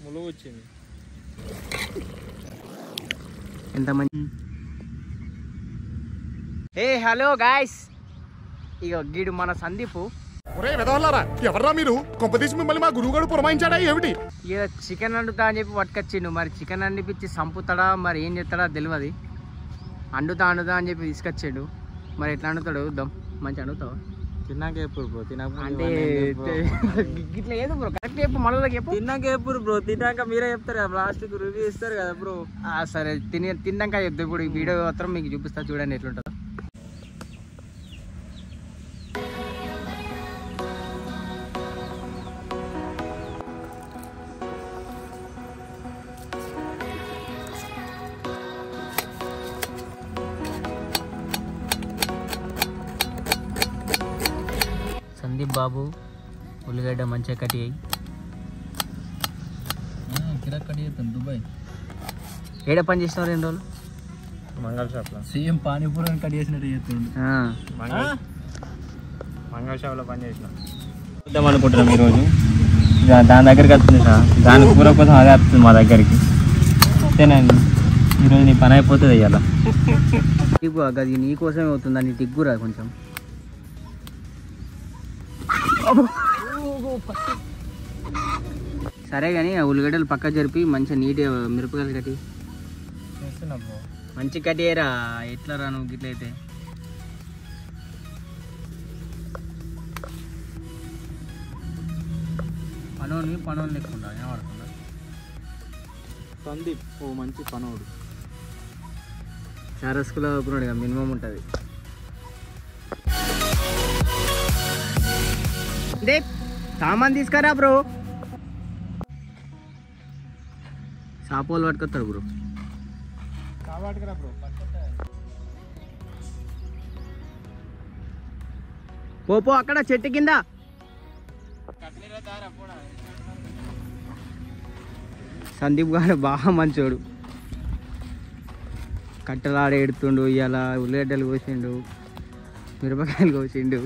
ములుగు వచ్చింది ఎంత మంచి. ఏ హలో గాయ్స్, ఇక గీడు మన సందీపు. ఎవర్రా మీరు? కొంపదీసి మిమ్మల్ని మా గురువుగారు పురమాయించాడా ఏమిటి? ఇక చికెన్ వండుతా అని చెప్పి పట్టుకొచ్చిండు. మరి చికెన్ వండిపించి చంపుతాడా మరి ఏం చేస్తాడా తెలియదు. వండుతా అని చెప్పి తీసుకొచ్చాడు. మరి ఎట్లా వండుతాడు చూద్దాం. మంచి వండుతావు తిన్నాక ఎప్పుడు బ్రో? అంటే ఇట్లా ఏదో బ్రో కరెక్ట్ చెప్పు, మళ్ళీ చెప్పు. తిన్నాక ఎప్పుడు బ్రో? తిన్నాక మీరే చెప్తారు కదా, లాస్ట్కి రివ్యూ ఇస్తారు కదా బ్రో. సరే తిన్నాక చెప్తా. ఇప్పుడు ఈ వీడియో మాత్రం మీకు చూపిస్తా, చూడండి ఎట్లుంటుందో. సందీప్ బాబు ఉల్లిగడ్డ మంచిగా కట్ అయ్యి కిరాక్ కట్ చేస్తాను. దుబాయ్ ఏడ పని చేసినావు 2 రోజులు? మంగళ షాప్లో సేమ్ పానీపూరి కట్ చేసినట్టు చేస్తుండు. మంగళ షాప్లో పని చేసిన చూద్దాం అనుకుంటున్నాం ఈరోజు. ఇక దాని దగ్గరికి వస్తుంది సార్, దాని కూర కోసం అదే వస్తుంది మా దగ్గరికి. అంతేనండి, ఈరోజు నీ పని అయిపోతుంది. ఇవాళ అది నీ కోసమే అవుతుంది, నీ టిగ్గురా కొంచెం. సరే కానీ ఆ ఉల్లిగడ్డలు పక్క జరిపి మంచిగా నీట్గా మిరపకాయలు కట్టి మంచి కట్టేయరా. ఎట్లా రా నువ్వు గిట్లయితే? పనోని లేకుండా ఏమడుతుందా సందీప్? ఓ మంచి పనోడు. చారస్కులో అవుతున్నాడు, మినిమం ఉంటుంది. సామాన్ తీసుకురా బ్రో. సాపోలు పట్టుకొస్తాడు బ్రో. పో అక్కడ చెట్టు కింద. సందీప్ గారు బాగా మంచోడు. కట్టెలాడ ఎడుతుండు. ఇవాళ ఉల్లిగడ్డలు కోసిండు, మిరపకాయలు కోసిండు.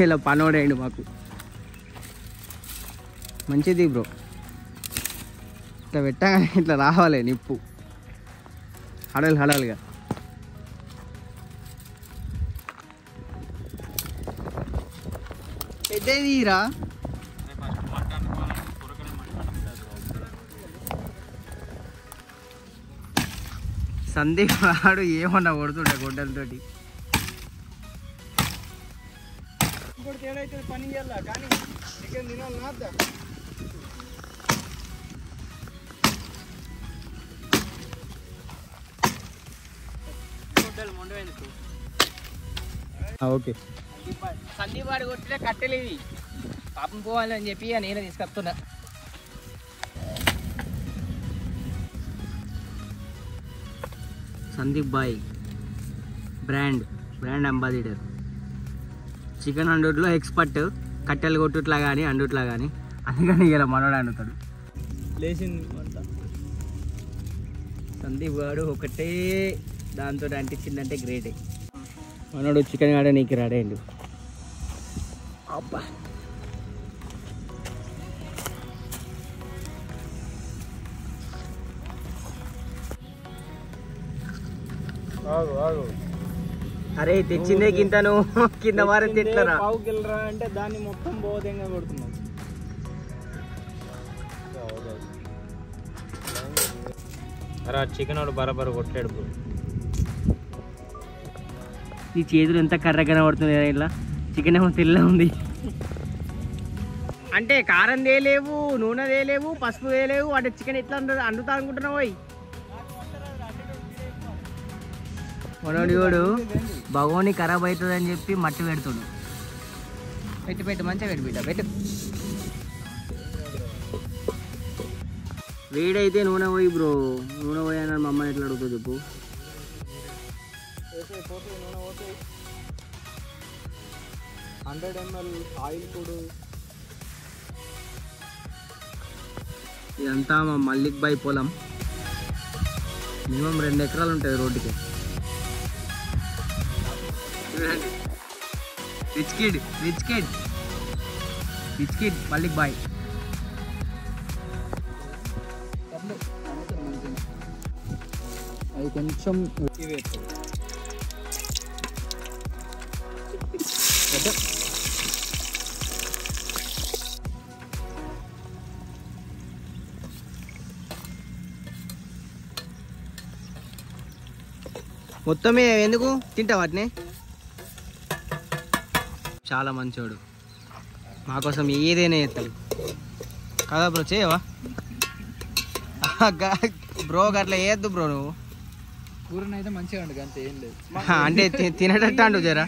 ఇలా పనోడేయండి మాకు. మంచిది బ్రో, ఇట్లా పెట్టగానే ఇట్లా రావాలి నిప్పు హడలుగా. పెద్దదిరా సందీప్ వాడు ఏమన్నా కొడుతుండే గొడ్డలతోటి. పని చేయాల కానీ చికెన్ తినాలి నాద్దా. ఓకే, సందీప్ వాడు కొట్టిన కట్టెలు ఇవి. పాపం పోవాలని చెప్పి నేనే తీసుకొస్తున్నా. Sandeep bhai brand ambassador. Chicken వండుట్లో ఎక్స్పర్ట్, కట్టెలు కొట్టుట్లా కానీ అండుట్లా కానీ. అందుకని ఇలా మనోడు అండుతాడు. లేచింది సందీప్ వాడు ఒకటే దాంతో అంటించిందంటే గ్రేటే. మనోడు చికెన్ కాడ నీకు రాడేయండు. అబ్బా అరే తెచ్చిందే గింతను కింద వారే తిట్లరా. పావు కిల్లరా అంటే దాన్ని మొత్తం బోధంగా కొడుతున్నాం. అరే చికెన్ వాడు బరాబర్ కొట్టాడు బ్రో. నీ చేతులు ఎంత కర్ర కనబడుతుంది కదా, ఇలా చికెన్ ఏమో తెల్ల ఉంది. అంటే కారం తేలేవు, నూనె తేలేవు, పసుపు తేలేవు. అంటే చికెన్ ఎట్లా అండుతా అనుకుంటున్నావు? పోయి మనోడు భగవాని ఖరాబ్ అవుతుంది అని చెప్పి మట్టి పెడుతుడు. పెట్టు మంచిగా పెట్టు బిడ్డ పెట్టు. వేడైతే నూనె పోయి బ్రో. నూనె పోయి అని మా అమ్మని ఎట్లా అడుగుతుంది చెప్పు. 100 ml ఆయిల్ కూడా. ఇదంతా మా మల్లిక్ బాయ్ పొలం. మినిమం 2 ఎకరాలు ఉంటుంది రోడ్డుకి. రిచ్ కిడ్ బిస్కెట్ మళ్ళీ బాయ్. అది కొంచెం మొత్తమే ఎందుకు తింటా వాటిని. చాలా మంచోడు, మా కోసం ఏదైనా చేస్తాడు కదా బ్రో. చేయవా బ్రో? అట్లా వేయద్దు బ్రో నువ్వు. కూరని అయితే మంచిగా ఉండదు అంతే, ఏం లేదు. అంటే తినేటట్టు అంటు జరా.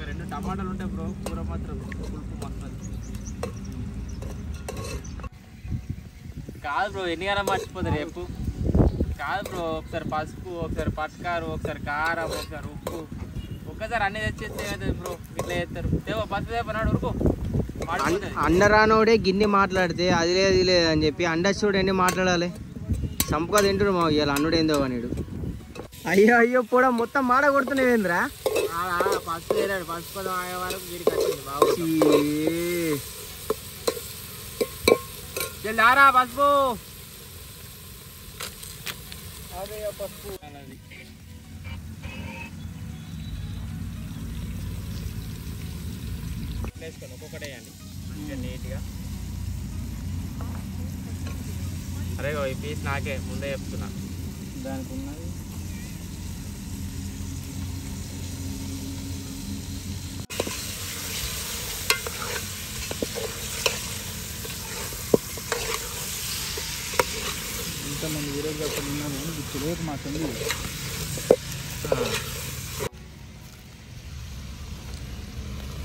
2 టమాటాలు ఉంటాయి బ్రో, కూర మాత్రం కాదు బ్రో. ఎన్నిగానో మర్చిపోతారు రేపు. కాదు బ్రో, ఒకసారి పసుపు, ఒకసారి పచ్చకారు, ఒకసారి కారం, ఒకసారి ఉప్పు, ఒక్కసారి అన్ని తెచ్చేస్తే ఏమవుతుంది బ్రో? ఇట్లా చేస్తారు. దేవో పసుపు దేపన్నాడు ఉరుకు. అన్నరానోడే గిన్నె మాట్లాడితే అది లేదు ఇది లేదు అని చెప్పి అండర్స్టూడ్ ఎన్ని మాట్లాడాలి. సంపుగా తింటుడు మా ఇవాళ అన్నుడు ఏందో అనేడు. అయ్యో అయ్యో కూడా మొత్తం మాడ కొడుతున్నావేంద్రా? పసుపు వేరాడు, పసుపు అయ్యే వరకు వీడికి వచ్చింది బాబు. దారా పసుపు. అదే పసుపు అన్నది. వేసుకొని ఒక్కొక్కటి వేయండి మంచిగా నీట్గా. అరే ఈ పీస్ నాకే ముందే చెప్తున్నా. దానికి ఉన్నది ఇంతమంది వీడియోగ్రాఫర్లు ఉన్నాము, తెలియక మాకుంది.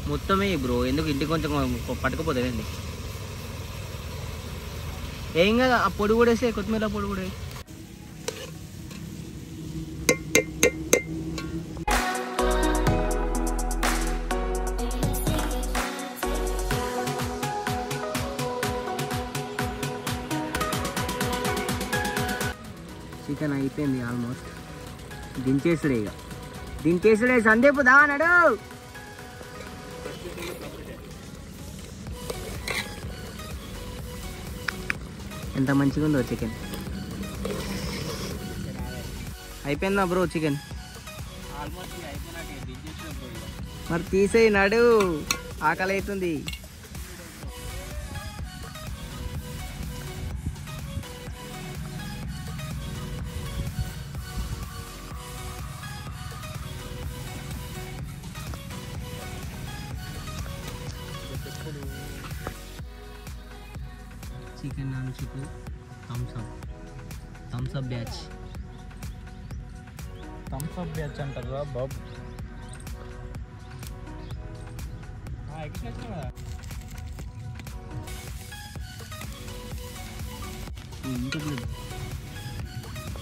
మొత్తమే బ్రో, ఎందుకు ఇంటికి కొంచెం పట్టుకపోతుందండి. ఏం కదా ఆ పొడి కూడా వేసే, కొత్తిమీర పొడి కూడా. చికెన్ అయిపోయింది ఆల్మోస్ట్. దించేసుడే ఇక, దించేసుడే. సందీప్ దా అన్నాడు. ఎంత మంచిగా ఉందో చికెన్. అయిపోయిందా బ్రో చికెన్? ఆల్మోస్ట్ అయిపోయినట్టు దించేసిన బ్రో. మరి తీసేయి నాడు, ఆకలి అవుతుంది. Chicken naan chicken Thums Up batch. Thums Up batch అంటారా బాబు?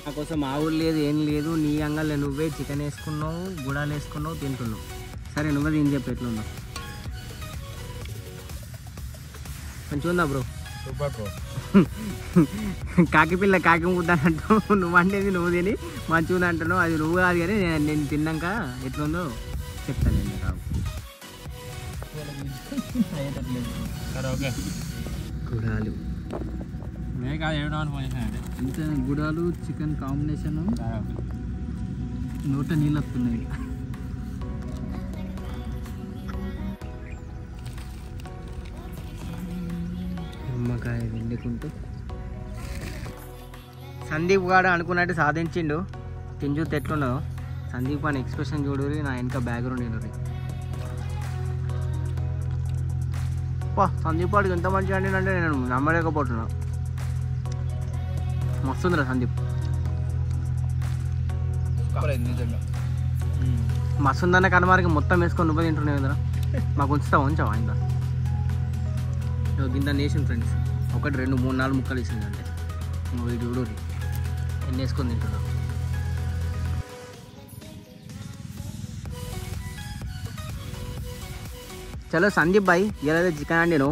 నా కోసం మా ఊరు లేదు, ఏం లేదు. నీ అంగల్లో నువ్వే చికెన్ వేసుకున్నావు, గుడాలు వేసుకున్నావు, తింటున్నావు. సరే నువ్వే తిని చెప్పు ఎట్లుందో. మంచిగా ఉందా బ్రో? Super bro. కాకి పిల్ల కాకి ముద్దానంటూ నువ్వు అంటేది నువ్వు తిని మంచిగా ఉంది అంటున్నావు. అది నువ్వు కాదు కానీ నేను తిన్నాక ఎట్లుందో చెప్తాను నేను. సరే ఓకే. గుడాలు కాదు 7 ఫోన్ చేశానంటే ఇంత గుడాలు చికెన్ కాంబినేషన్ నోట నీళ్ళు వస్తున్నాయి. నిమ్మకాయ వండుకుంటూ సందీప్ గాడు అనుకున్నట్టు సాధించిండు. తింజు ఎట్లున్నదో సందీప్ అని ఎక్స్ప్రెషన్ చూడరి, నా వెనక బ్యాక్గ్రౌండ్ వినరి. సందీప్ వాడికి ఎంత మంచిగా అంటే నేను నమ్మలేకపోతున్నా. మస్తుందిరా సందీప్, మస్తుందన్న కనుమారికి మొత్తం వేసుకొని నువ్వు తింటున్నావు కదరా. మాకు ఉంచావా ఇంత గింత నేషన్ ఫ్రెండ్స్? 1 2 3 4 ముక్కలు ఇచ్చింది అంటే నువ్వు ఇది చూడు ఎన్ని వేసుకొని తింటున్నావు. చలో సందీప్ భాయ్, ఇలా చికెన్ వండిను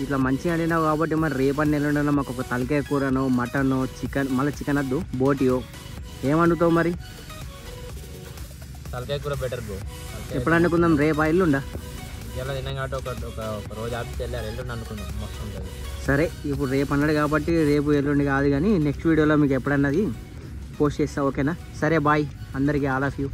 ఇట్లా మంచిగా వండినావు కాబట్టి మరి రేపటి నెలలో మాకు ఒక తలకాయ కూరనో, మటనో, చికెన్, మళ్ళీ చికెన్ వద్దు బోటియో ఏం వండుతావు మరి? తలకాయ కూర బెటర్ బ్రో. ఎప్పుడు వండుకుందాం? రేపా ఎల్లుండా? ఇలా తిన్నాం కాబట్టి ఒక రోజు ఆఫీస్ వెళ్ళారు ఎల్లుండి అనుకున్నాం మస్తు ఉంటుంది. సరే ఇప్పుడు రేపు అన్నాడు కాబట్టి రేపు ఎల్లుండి కాదు కానీ నెక్స్ట్ వీడియోలో మీకు ఎప్పుడన్నది పోస్ట్ చేస్తా. ఓకేనా? సరే బాయ్ అందరికీ, ఆల్ ఆఫ్ యూ.